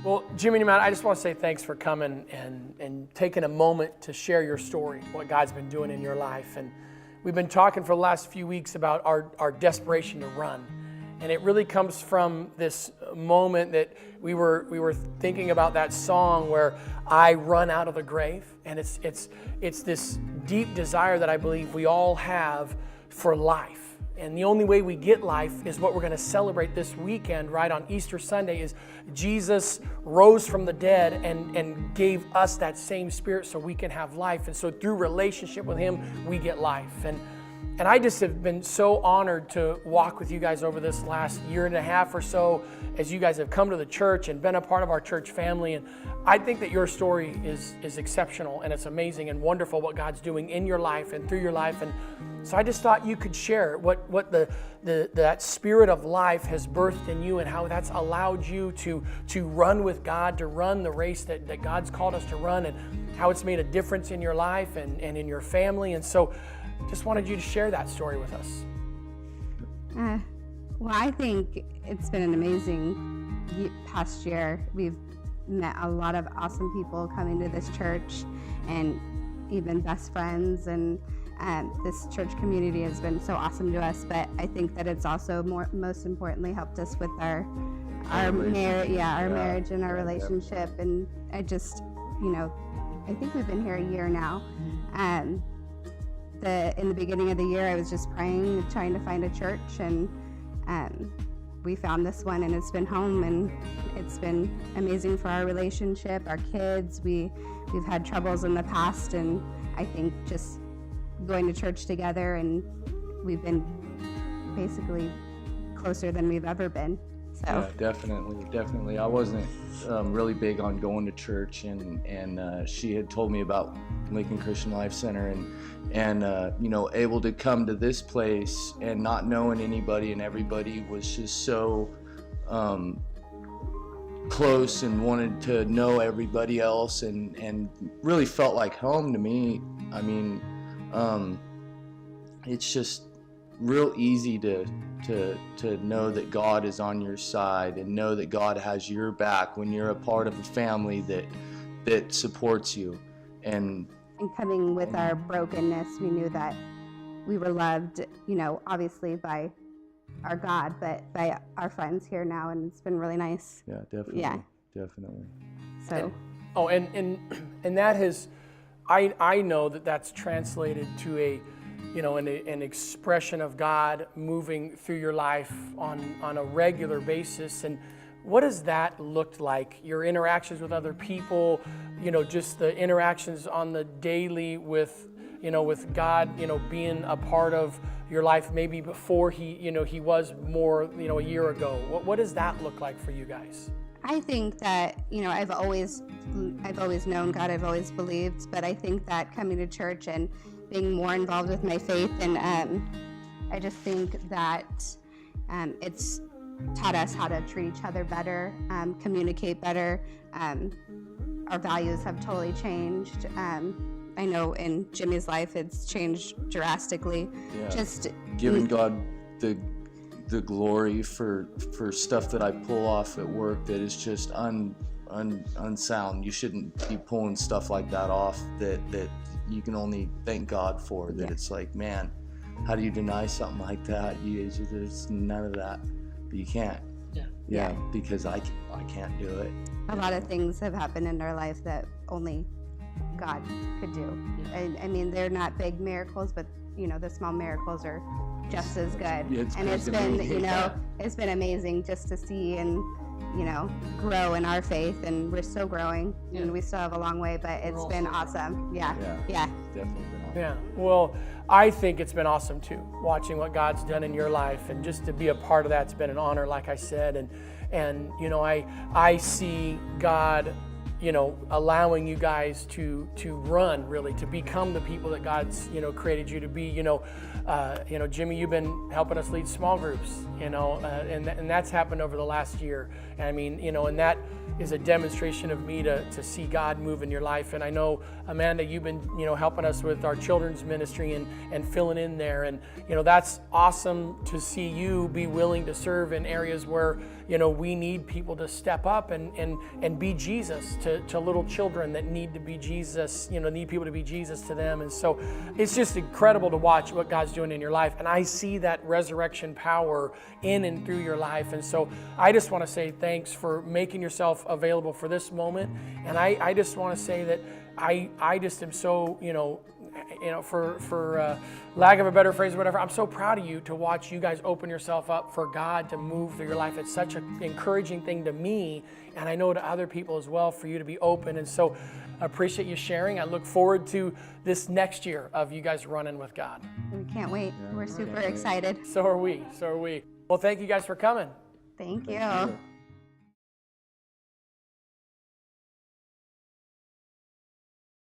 Well, Jimmy and Matt, I just want to say thanks for coming and taking a moment to share your story, what God's been doing in your life. And we've been talking for the last few weeks about our desperation to run. And it really comes from this moment that we were thinking about that song where I run out of the grave. And it's this deep desire that I believe we all have for life. And the only way we get life is what we're going to celebrate this weekend, right on Easter Sunday, is Jesus rose from the dead and gave us that same spirit so we can have life. And so through relationship with Him, we get life. And I just have been so honored to walk with you guys over this last year and a half or so as you guys have come to the church and been a part of our church family. And I think that your story is exceptional, and it's amazing and wonderful what God's doing in your life and through your life. And so I just thought you could share what that spirit of life has birthed in you and how that's allowed you to run with God, to run the race that God's called us to run, and how it's made a difference in your life and in your family. And so just wanted you to share that story with us. Well, I think it's been an amazing past year. We've met a lot of awesome people coming to this church, and even best friends, and this church community has been so awesome to us. But I think that it's also most importantly helped us with our marriage and our relationship. And I just, I think we've been here a year now. In the beginning of the year, I was just praying, trying to find a church, and we found this one, and it's been home, and it's been amazing for our relationship, our kids. We've had troubles in the past, and I think just going to church together, and we've been basically closer than we've ever been. So. Yeah, definitely. I wasn't really big on going to church, and she had told me about Lincoln Christian Life Center, and able to come to this place and not knowing anybody, and everybody was just so close and wanted to know everybody else, and really felt like home to me. I mean, it's just real easy to know that God is on your side, and know that God has your back when you're a part of a family that supports you. And coming with our brokenness, we knew that we were loved, obviously by our God, but by our friends here now, and it's been really nice. Yeah, definitely. Yeah. Definitely. So. And that has, I know that's translated to an expression of God moving through your life on a regular basis. And what has that looked like? Your interactions with other people, just the interactions on the daily with God, being a part of your life maybe before he was more, a year ago. What does that look like for you guys? I think that, I've always known God, I've always believed, but I think that coming to church and being more involved with my faith, and I just think that it's taught us how to treat each other better, communicate better. Our values have totally changed. I know in Jimmy's life it's changed drastically. Yeah. Just giving God the glory for stuff that I pull off at work that is just unsound. You shouldn't be pulling stuff like that off that you can only thank God for. That. Yeah. It's like, man, how do you deny something like that? There's none of that. But you can't. Yeah, because I can't do it. A lot of things have happened in our life that only God could do. Yeah. I mean, they're not big miracles, but the small miracles are just as good. Yeah, it's been, it's been amazing just to see and grow in our faith, and we're still growing, and we still have a long way, but it's been awesome. Yeah. Definitely been awesome. Yeah, well, I think it's been awesome too, watching what God's done in your life, and just to be a part of that's been an honor, like I said, and I see God, allowing you guys to run, really, to become the people that God's, created you to be. Jimmy, you've been helping us lead small groups, and that's happened over the last year. And I mean, and that is a demonstration of me to see God move in your life. And I know, Amanda, you've been, helping us with our children's ministry and filling in there. And, that's awesome to see you be willing to serve in areas where, we need people to step up and be Jesus to little children that need to be Jesus, need people to be Jesus to them. And so it's just incredible to watch what God's doing in your life. And I see that resurrection power in and through your life. And so I just want to say thanks for making yourself available for this moment. And I just want to say that I just am so, for lack of a better phrase or whatever, I'm so proud of you to watch you guys open yourself up for God to move through your life. It's such an encouraging thing to me, and I know to other people as well, for you to be open. And so I appreciate you sharing. I look forward to this next year of you guys running with God. We can't wait. We're super excited. So are we. Well, thank you guys for coming. Thank you.